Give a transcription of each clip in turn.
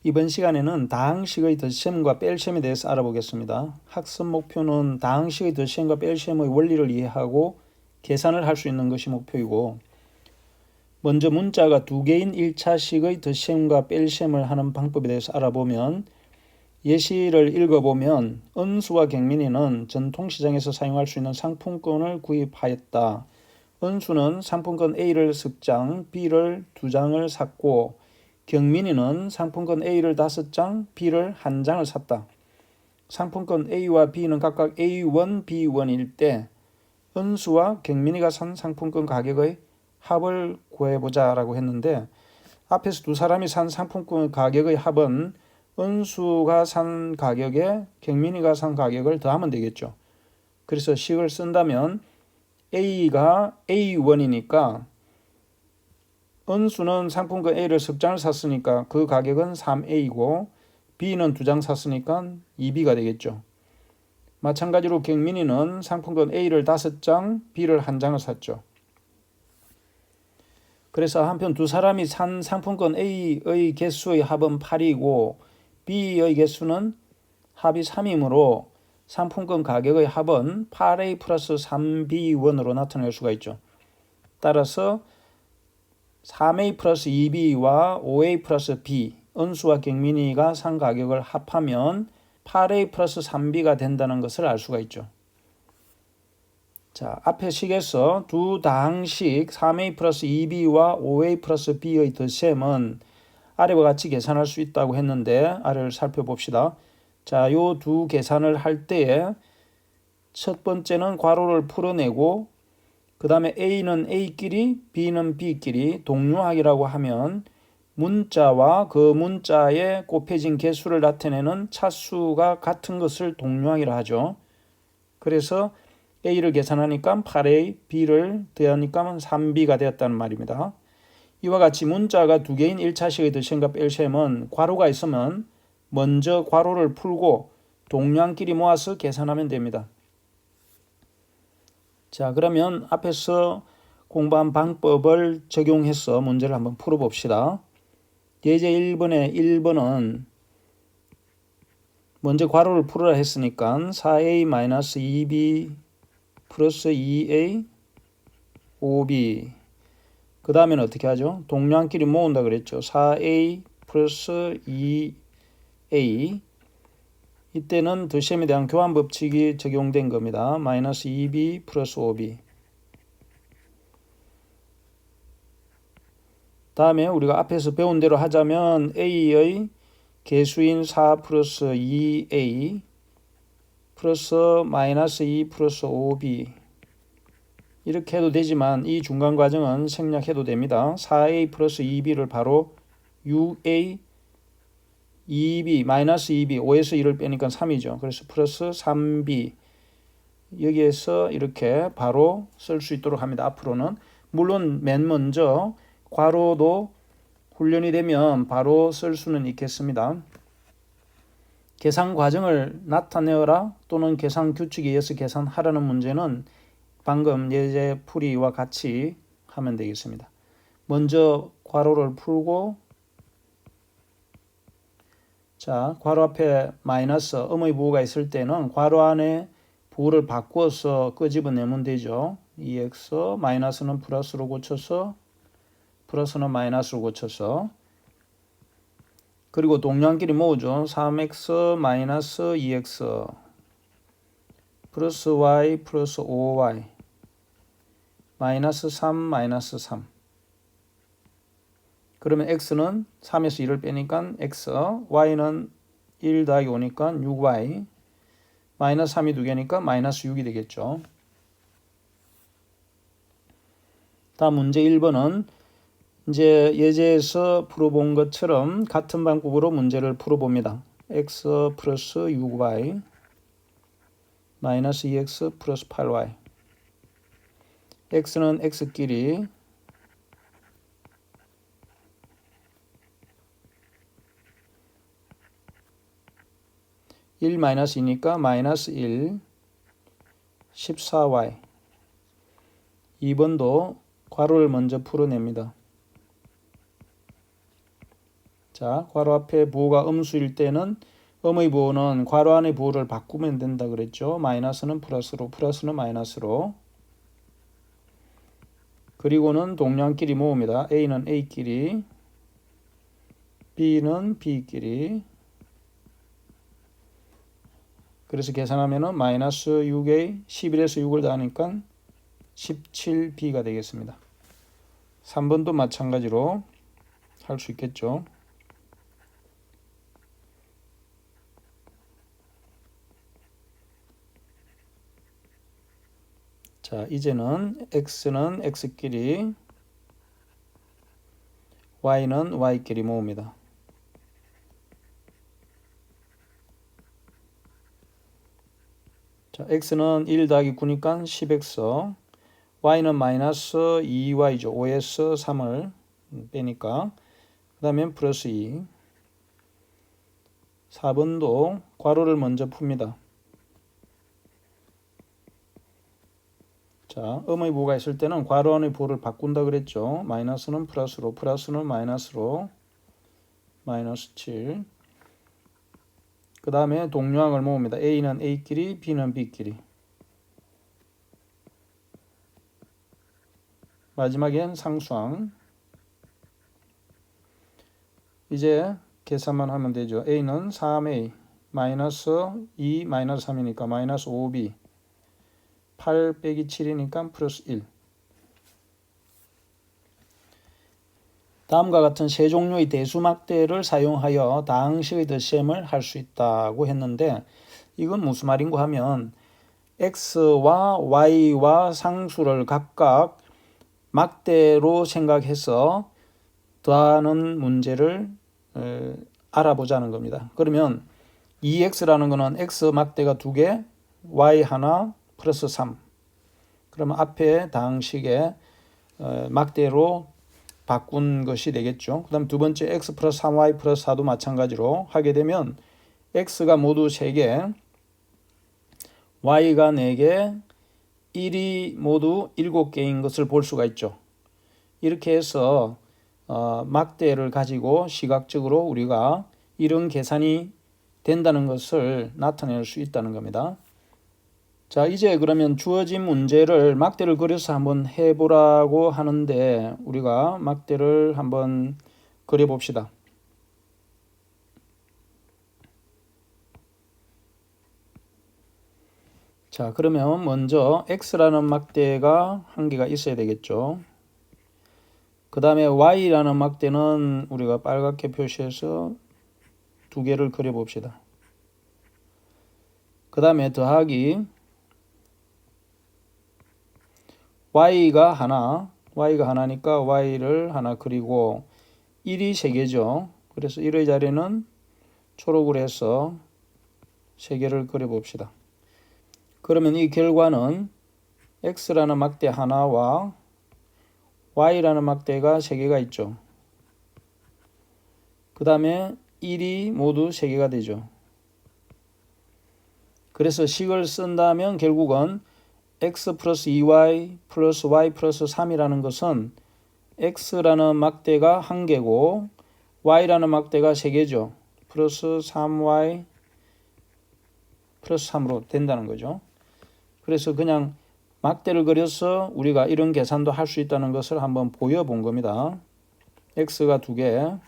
이번 시간에는 다항식의 덧셈과 뺄셈에 대해서 알아보겠습니다. 학습 목표는 다항식의 덧셈과 뺄셈의 원리를 이해하고 계산을 할 수 있는 것이 목표이고, 먼저 문자가 두 개인 1차식의 덧셈과 뺄셈을 하는 방법에 대해서 알아보면, 예시를 읽어보면 은수와 경민이는 전통시장에서 사용할 수 있는 상품권을 구입하였다. 은수는 상품권 A를 10장, B를 2장을 샀고, 경민이는 상품권 A를 5장, B를 1장을 샀다. 상품권 A와 B는 각각 A1, B1일 때 은수와 경민이가 산 상품권 가격의 합을 구해보자 라고 했는데, 앞에서 두 사람이 산 상품권 가격의 합은 은수가 산 가격에 경민이가 산 가격을 더하면 되겠죠. 그래서 식을 쓴다면 A가 A1이니까 은수는 상품권 A를 10장을 샀으니까 그 가격은 3A고, B는 2장 샀으니까 2B가 되겠죠. 마찬가지로 경민이는 상품권 A를 5장, B를 1장을 샀죠. 그래서 한편 두 사람이 산 상품권 A의 개수의 합은 8이고 B의 개수는 합이 3이므로 상품권 가격의 합은 8A 플러스 3B1으로 나타낼 수가 있죠. 따라서 3A 플러스 2B와 5A 플러스 B, 은수와 경민이가 산 가격을 합하면 8A 플러스 3B가 된다는 것을 알 수가 있죠. 자, 앞의 식에서 두 다항식 3A 플러스 2B와 5A 플러스 B의 덧셈은 아래와 같이 계산할 수 있다고 했는데, 아래를 살펴봅시다. 자, 요 두 계산을 할 때에 첫 번째는 괄호를 풀어내고, 그 다음에 A는 A끼리, B는 B끼리 동류하기라고 하면 문자와 그 문자에 곱해진 개수를 나타내는 차수가 같은 것을 동류하기라 하죠. 그래서 A를 계산하니까 8A, B를 더하니까 3B가 되었다는 말입니다. 이와 같이 문자가 두 개인 1차식의 덧셈과 뺄셈은 괄호가 있으면 먼저 괄호를 풀고 동류항끼리 모아서 계산하면 됩니다. 자, 그러면 앞에서 공부한 방법을 적용해서 문제를 한번 풀어봅시다. 예제 1번에 1번은 먼저 괄호를 풀으라 했으니까 4A-2B 플러스 2A 5B, 그 다음에는 어떻게 하죠? 동류항끼리 모은다 그랬죠. 4A 플러스 2A, 이때는 덧셈에 대한 교환 법칙이 적용된 겁니다. 마이너스 2B 플러스 5B. 다음에 우리가 앞에서 배운 대로 하자면 A의 개수인 4 플러스 2A 플러스 마이너스 2 플러스 5B, 이렇게 해도 되지만 이 중간 과정은 생략해도 됩니다. 4A 플러스 2B를 바로 6A 2B 마이너스 2B, 5에서 1을 빼니까 3이죠. 그래서 플러스 3B, 여기에서 이렇게 바로 쓸 수 있도록 합니다. 앞으로는 물론 맨 먼저 괄호도 훈련이 되면 바로 쓸 수는 있겠습니다. 계산 과정을 나타내어라 또는 계산 규칙에 의해서 계산하라는 문제는 방금 예제 풀이와 같이 하면 되겠습니다. 먼저 괄호를 풀고, 자, 괄호 앞에 마이너스 음의 부호가 있을 때는 괄호 안에 부호를 바꾸어서 끄집어내면 되죠. 2x 마이너스는 플러스로 고쳐서, 플러스는 마이너스로 고쳐서, 그리고 동류항끼리 모으죠. 3x 마이너스 2x 플러스 y 플러스 5y 마이너스 3 마이너스 3. 그러면 x는 3에서 1을 빼니까 x, y는 1 더하기 5니까 6y, 마이너스 3이 두 개니까 마이너스 6이 되겠죠. 다음 문제 1번은 이제 예제에서 풀어본 것처럼 같은 방법으로 문제를 풀어봅니다. x 플러스 6y 마이너스 2x 플러스 8y. x는 x끼리, (1 마이너스 2니까) 마이너스 1, 14y. 2번도 괄호를 먼저 풀어냅니다. 자, 괄호 앞에 부호가 음수일 때는 음의 부호는 괄호 안의 부호를 바꾸면 된다 그랬죠. 마이너스는 플러스로, 플러스는 마이너스로. 그리고는 동량끼리 모읍니다. A는 A끼리, B는 B끼리. 그래서 계산하면은 마이너스 6A, 11에서 6을 더하니까 17B가 되겠습니다. 3번도 마찬가지로 할 수 있겠죠. 자, 이제는 X는 X끼리, Y는 Y끼리 모읍니다. 자, X는 1 더하기 9니까 10X, Y는 마이너스 2Y죠. 5에서 3을 빼니까. 그 다음에 플러스 2. 4번도 괄호를 먼저 풉니다. 자, 음의 부호가 있을 때는 괄호 안의 부호를 바꾼다 그랬죠. 마이너스는 플러스로, 플러스는 마이너스로, 마이너스 7. 그 다음에 동량을 모읍니다. A는 A끼리, B는 B끼리. 마지막엔 상수항. 이제 계산만 하면 되죠. A는 3A, 마이너스 2, 마이너스 3이니까 마이너스 5B. 8 빼기 7이니까 플러스 1. 다음과 같은 세 종류의 대수막대를 사용하여 다항식의 덧셈을 할 수 있다고 했는데 이건 무슨 말인가 하면 x와 y와 상수를 각각 막대로 생각해서 더하는 문제를 알아보자는 겁니다. 그러면 2x라는 거는 x 막대가 2개, y 하나 플러스 3. 그러면 앞에 다항식에 막대로 바꾼 것이 되겠죠. 그 다음 두 번째 x 플러스 3y 플러스 4도 마찬가지로 하게 되면 x가 모두 3개, y가 4개, 1이 모두 7개인 것을 볼 수가 있죠. 이렇게 해서 막대를 가지고 시각적으로 우리가 이런 계산이 된다는 것을 나타낼 수 있다는 겁니다. 자, 이제 그러면 주어진 문제를 막대를 그려서 한번 해보라고 하는데 우리가 막대를 한번 그려봅시다. 자, 그러면 먼저 x라는 막대가 한 개가 있어야 되겠죠. 그 다음에 y라는 막대는 우리가 빨갛게 표시해서 2개를 그려봅시다. 그 다음에 더하기 y가 하나니까 y를 하나 그리고 1이 3개죠. 그래서 1의 자리는 초록으로 해서 3개를 그려봅시다. 그러면 이 결과는 x라는 막대 하나와 y라는 막대가 3개가 있죠. 그 다음에 1이 모두 3개가 되죠. 그래서 식을 쓴다면 결국은 x 플러스 2y 플러스 y 플러스 3이라는 것은 x라는 막대가 1개고 y라는 막대가 3개죠. 플러스 3y 플러스 3으로 된다는 거죠. 그래서 그냥 막대를 그려서 우리가 이런 계산도 할 수 있다는 것을 한번 보여본 겁니다. x가 2개,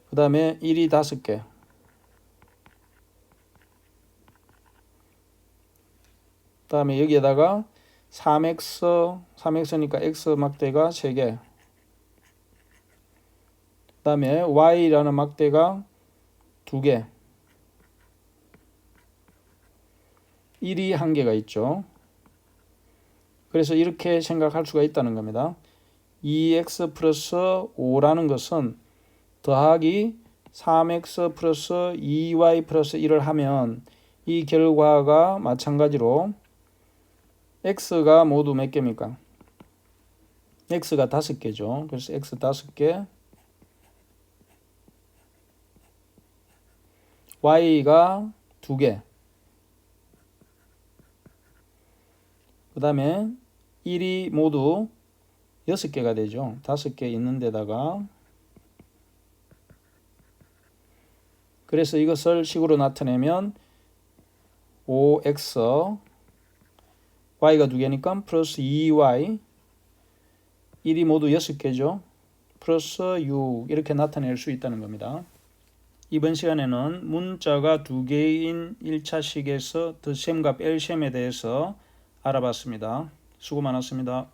그 다음에 1이 5개, 그 다음에 여기에다가 3x니까 x 막대가 3개, 그 다음에 y라는 막대가 2개, 1이 1개가 있죠. 그래서 이렇게 생각할 수가 있다는 겁니다. 2x 플러스 5라는 것은 더하기 3x 플러스 2y 플러스 1을 하면 이 결과가 마찬가지로 x가 모두 몇 개입니까? x가 5개죠. 그래서 x 5개, y가 2개, 그 다음에 1이 모두 6개가 되죠. 5개 있는 데다가 그래서 이것을 식으로 나타내면 5x y가 2개니까 플러스 2y 1이 모두 6개죠. 플러스 6 이렇게 나타낼 수 있다는 겁니다. 이번 시간에는 문자가 2개인 1차식에서 덧셈과 뺄셈에 대해서 알아봤습니다. 수고 많았습니다.